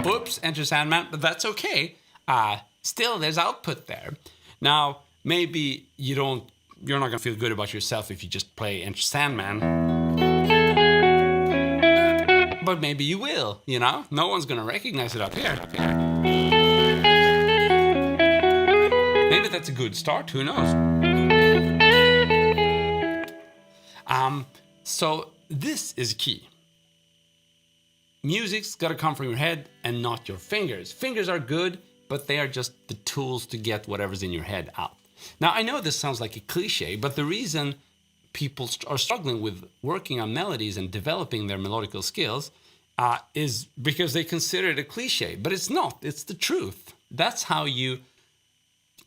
Speaker 1: oops, Enter Sandman, but that's okay. Still, there's output there. Now, maybe you're not gonna feel good about yourself if you just play Enter Sandman, but maybe you will, you know? No one's gonna recognize it up here. Maybe that's a good start, who knows? So this is key. Music's gotta come from your head and not your fingers. Fingers are good, but they are just the tools to get whatever's in your head out. Now, I know this sounds like a cliche, but the reason people are struggling with working on melodies and developing their melodical skills is because they consider it a cliche, but it's not. It's the truth. That's how you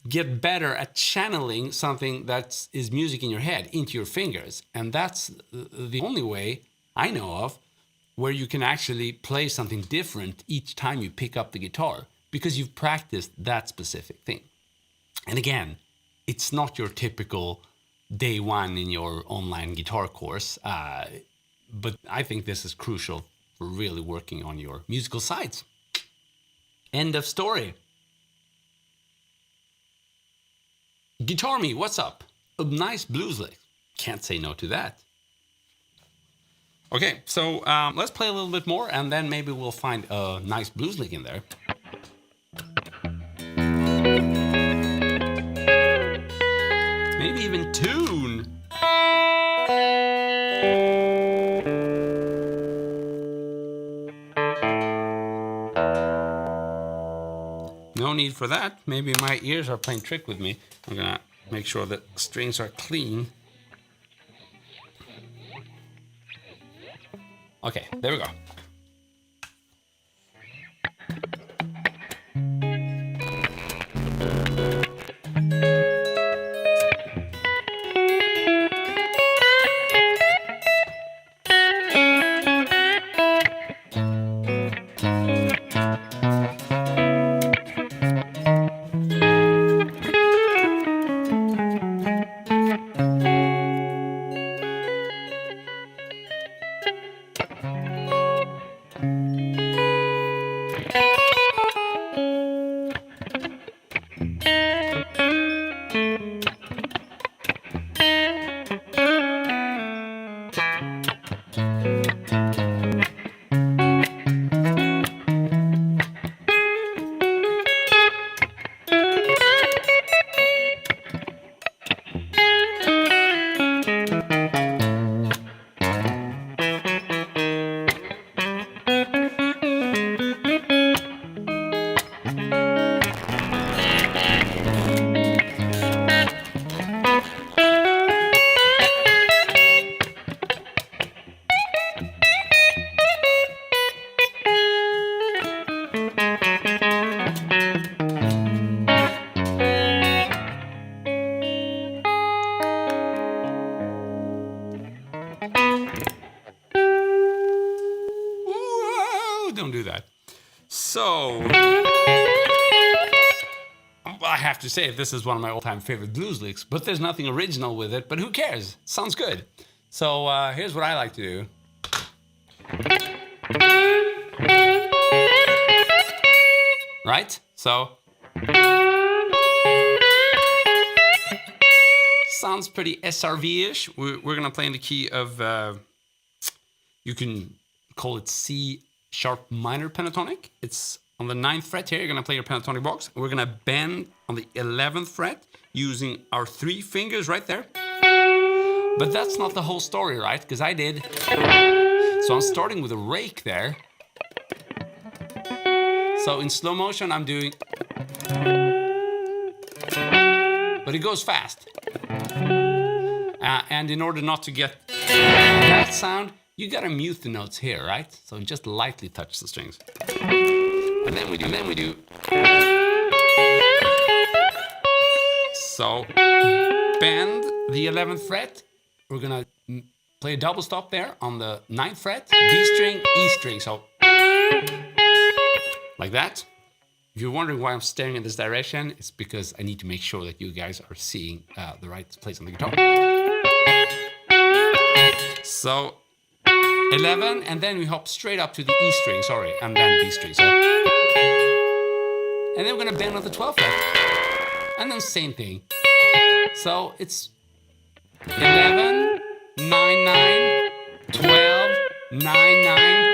Speaker 1: get better at channeling something that is music in your head into your fingers. And that's the only way I know of where you can actually play something different each time you pick up the guitar, because you've practiced that specific thing. And again, it's not your typical day one in your online guitar course, but I think this is crucial for really working on your musical sides. End of story. Guitar Me, what's up? A nice blues lick. Can't say no to that. Okay, so let's play a little bit more and then maybe we'll find a nice blues lick in there. Maybe even tune. No need for that. Maybe my ears are playing trick with me. I'm gonna make sure that the strings are clean. Okay, there we go. Don't do that. So, I have to say, this is one of my all-time favorite blues licks, but there's nothing original with it, but who cares? Sounds good. So, here's what I like to do. Right? So, sounds pretty SRV-ish. We're gonna play in the key of, you can call it C sharp minor pentatonic. It's on the 9th fret here. You're gonna play your pentatonic box. We're gonna bend on the 11th fret using our 3 fingers right there. But that's not the whole story, right? Because I did. So I'm starting with a rake there. So in slow motion, I'm doing. but it goes fast. And in order not to get that sound, you gotta mute the notes here, right? So just lightly touch the strings. And then we do. So bend the 11th fret. We're gonna play a double stop there on the 9th fret, D string, E string. So like that. If you're wondering why I'm staring in this direction, it's because I need to make sure that you guys are seeing the right place on the guitar. So 11, and then we hop straight up to the E string, and then D string. So, and then we're gonna bend on the 12th fret, and then same thing. So it's 11, 9, 9, 12, 9, 9.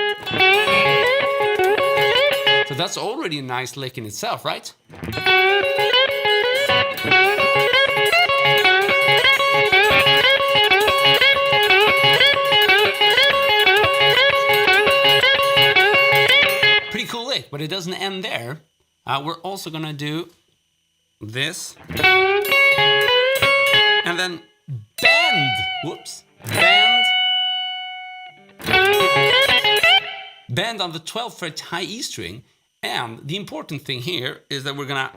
Speaker 1: So that's already a nice lick in itself, right? Pretty cool lick, but it doesn't end there. We're also gonna do this. And then bend. Whoops. Bend on the 12th fret high E string. And the important thing here is that we're gonna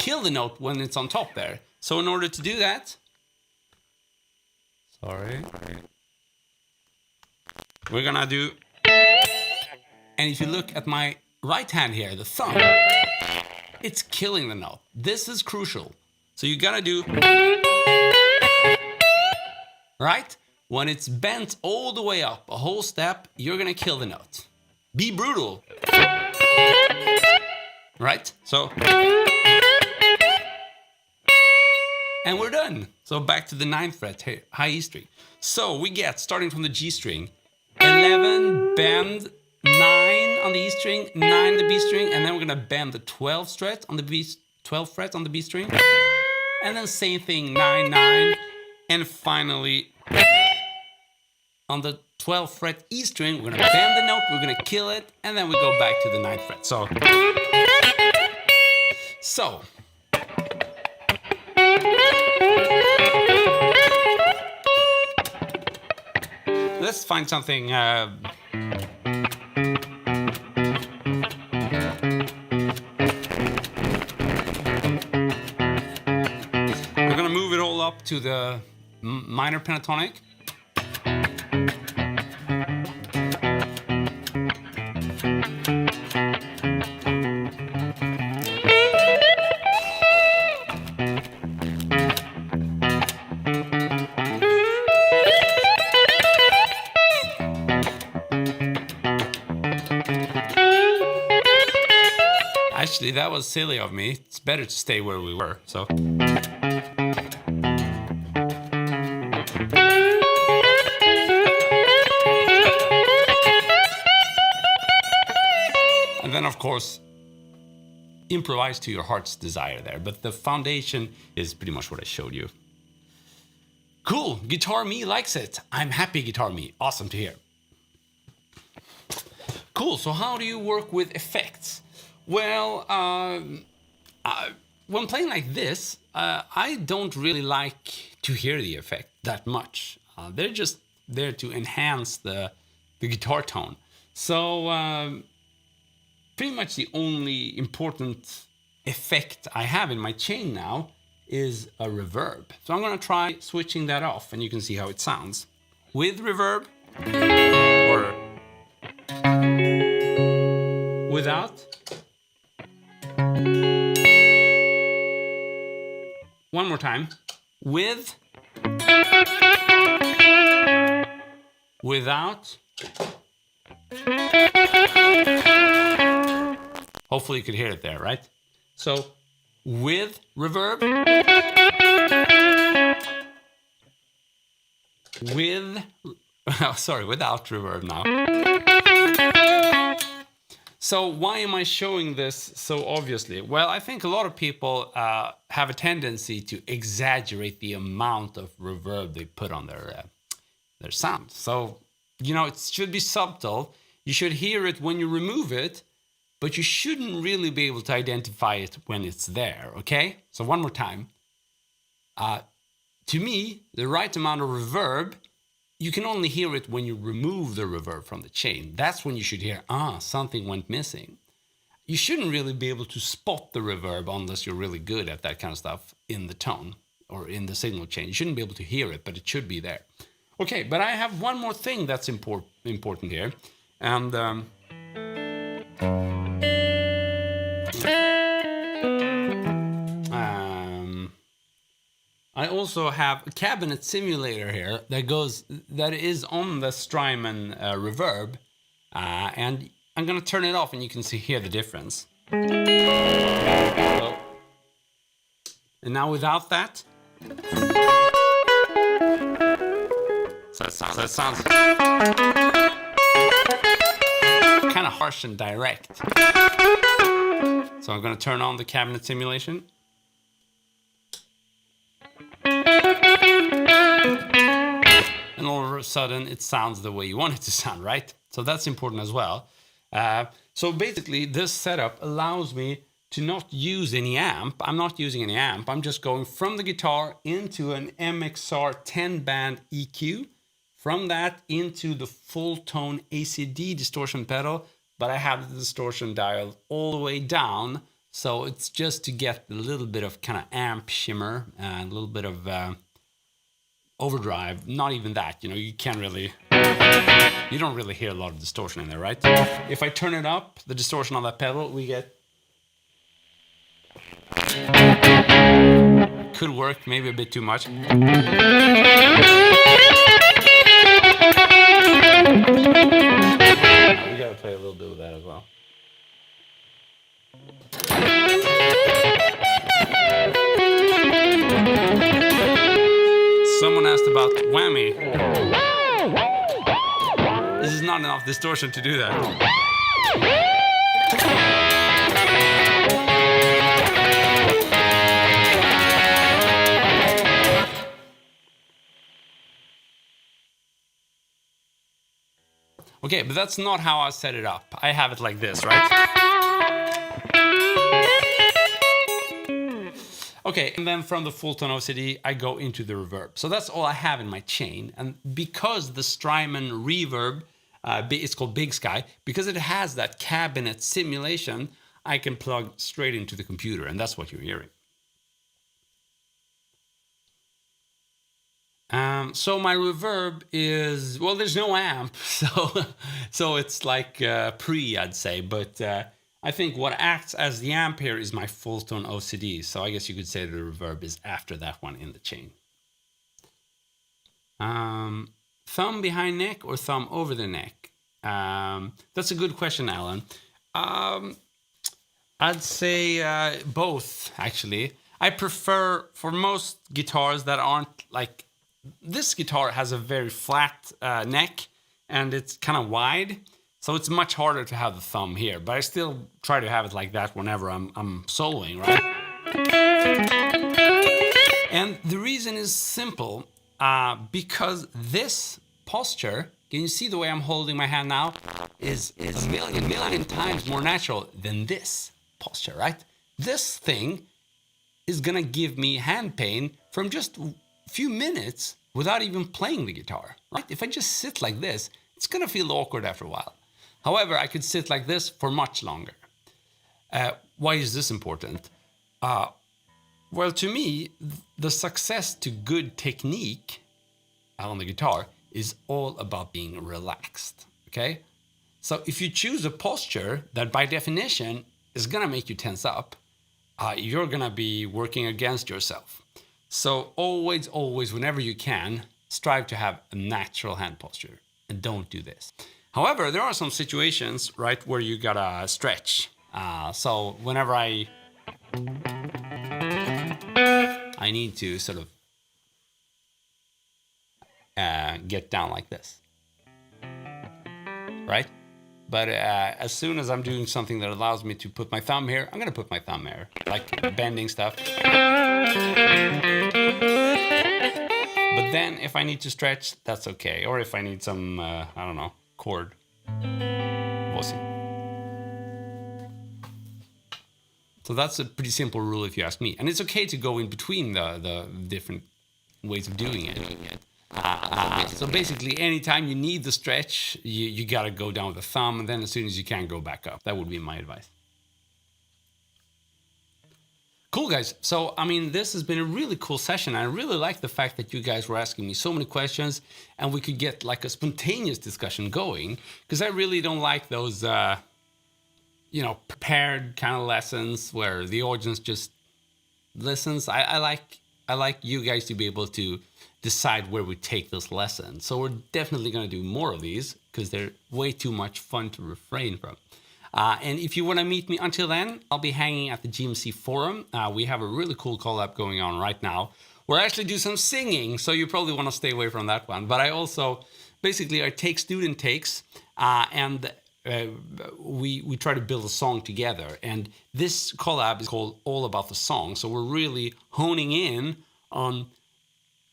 Speaker 1: kill the note when it's on top there. So in order to do that, we're gonna do, and if you look at my right hand here, the thumb, it's killing the note. This is crucial. So you gotta do, right? When it's bent all the way up, a whole step, you're gonna kill the note. Be brutal. Right? So, and we're done. So back to the 9th fret, high E string. So we get, starting from the G string, 11, bend, 9 on the E string, 9 on the B string, and then we're gonna bend the 12th fret on the B, 12th fret on the B string, and then same thing, 9, 9, and finally on the 12th fret E string, we're gonna bend the note, we're gonna kill it, and then we go back to the 9th fret. So let's find something. We're gonna move it all up to the minor pentatonic. Actually, that was silly of me. It's better to stay where we were, so. And then, of course, improvise to your heart's desire there. But the foundation is pretty much what I showed you. Cool, Guitar Me likes it. I'm happy, Guitar Me. Awesome to hear. Cool, so how do you work with effects? Well, when playing like this, I don't really like to hear the effect that much. They're just there to enhance the guitar tone. So pretty much the only important effect I have in my chain now is a reverb. So I'm gonna try switching that off and you can see how it sounds. With reverb or without. One more time. With, without. Hopefully you could hear it there, right? So with reverb, with, without reverb now. So why am I showing this so obviously? Well, I think a lot of people have a tendency to exaggerate the amount of reverb they put on their sound. So, you know, it should be subtle. You should hear it when you remove it, but you shouldn't really be able to identify it when it's there, okay? So one more time. To me, the right amount of reverb, you can only hear it when you remove the reverb from the chain. That's when you should hear, something went missing. You shouldn't really be able to spot the reverb unless you're really good at that kind of stuff in the tone or in the signal chain. You shouldn't be able to hear it, but it should be there. Okay, but I have one more thing that's important here. And I also have a cabinet simulator here that is on the Strymon reverb, and I'm gonna turn it off, and you can hear the difference. And now without that, so it sounds kind of harsh and direct. So I'm gonna turn on the cabinet simulation. And all of a sudden, it sounds the way you want it to sound, right? So that's important as well. So basically, this setup allows me to not use any amp. I'm not using any amp. I'm just going from the guitar into an MXR 10-band EQ. From that into the full tone ACD distortion pedal. But I have the distortion dial all the way down. So it's just to get a little bit of kind of amp shimmer and a little bit of overdrive. Not even that, you can't really, you don't really hear a lot of distortion in there, right? If I turn it up, the distortion on that pedal, we get, could work, maybe a bit too much. We gotta play a little bit of that as well. Someone asked about whammy. This is not enough distortion to do that. Okay, but that's not how I set it up. I have it like this, right? Okay, and then from the full tone OCD, I go into the reverb. So that's all I have in my chain. And because the Strymon reverb, it's called Big Sky, because it has that cabinet simulation, I can plug straight into the computer, and that's what you're hearing. So my reverb is, well, there's no amp, so it's like pre, I'd say, but I think what acts as the amp here is my full tone OCD, so I guess you could say the reverb is after that one in the chain. Thumb behind neck or thumb over the neck? That's a good question, Alan. I'd say both, actually. I prefer, for most guitars that aren't like, this guitar has a very flat neck and it's kind of wide. So it's much harder to have the thumb here, but I still try to have it like that whenever I'm soloing, right? And the reason is simple, because this posture, can you see the way I'm holding my hand now, is a million times more natural than this posture, right? This thing is gonna give me hand pain from just a few minutes without even playing the guitar, right? If I just sit like this, it's gonna feel awkward after a while. However, I could sit like this for much longer. Why is this important? Well, to me, the success to good technique on the guitar is all about being relaxed, okay? So if you choose a posture that by definition is gonna make you tense up, you're gonna be working against yourself. So always, whenever you can, strive to have a natural hand posture and don't do this. However, there are some situations, right, where you gotta stretch. So whenever I need to sort of get down like this, right? But as soon as I'm doing something that allows me to put my thumb here, I'm gonna put my thumb here, like bending stuff. But then if I need to stretch, that's okay. Or if I need some, I don't know, chord. We'll see. So that's a pretty simple rule if you ask me. And it's okay to go in between the different ways of doing it. So basically, anytime you need the stretch, you got to go down with the thumb, and then as soon as you can, go back up. That would be my advice. Cool, guys. So, I mean, this has been a really cool session. I really like the fact that you guys were asking me so many questions and we could get like a spontaneous discussion going, because I really don't like those, prepared kind of lessons where the audience just listens. I like you guys to be able to decide where we take this lesson. So we're definitely going to do more of these because they're way too much fun to refrain from. And if you want to meet me until then, I'll be hanging at the GMC forum. We have a really cool collab going on right now. We're actually do some singing, so you probably want to stay away from that one. But I also, basically, I take student takes and we try to build a song together. And this collab is called All About the Song. So we're really honing in on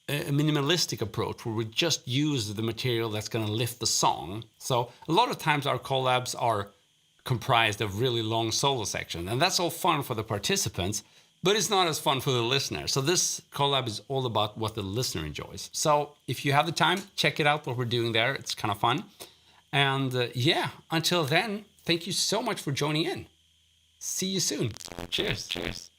Speaker 1: a minimalistic approach where we just use the material that's going to lift the song. So a lot of times our collabs are comprised of really long solo sections, and that's all fun for the participants, but it's not as fun for the listener. So this collab is all about what the listener enjoys. So if you have the time, check it out, what we're doing there. It's kind of fun. And until then, thank you so much for joining in. See you soon. Cheers. Cheers.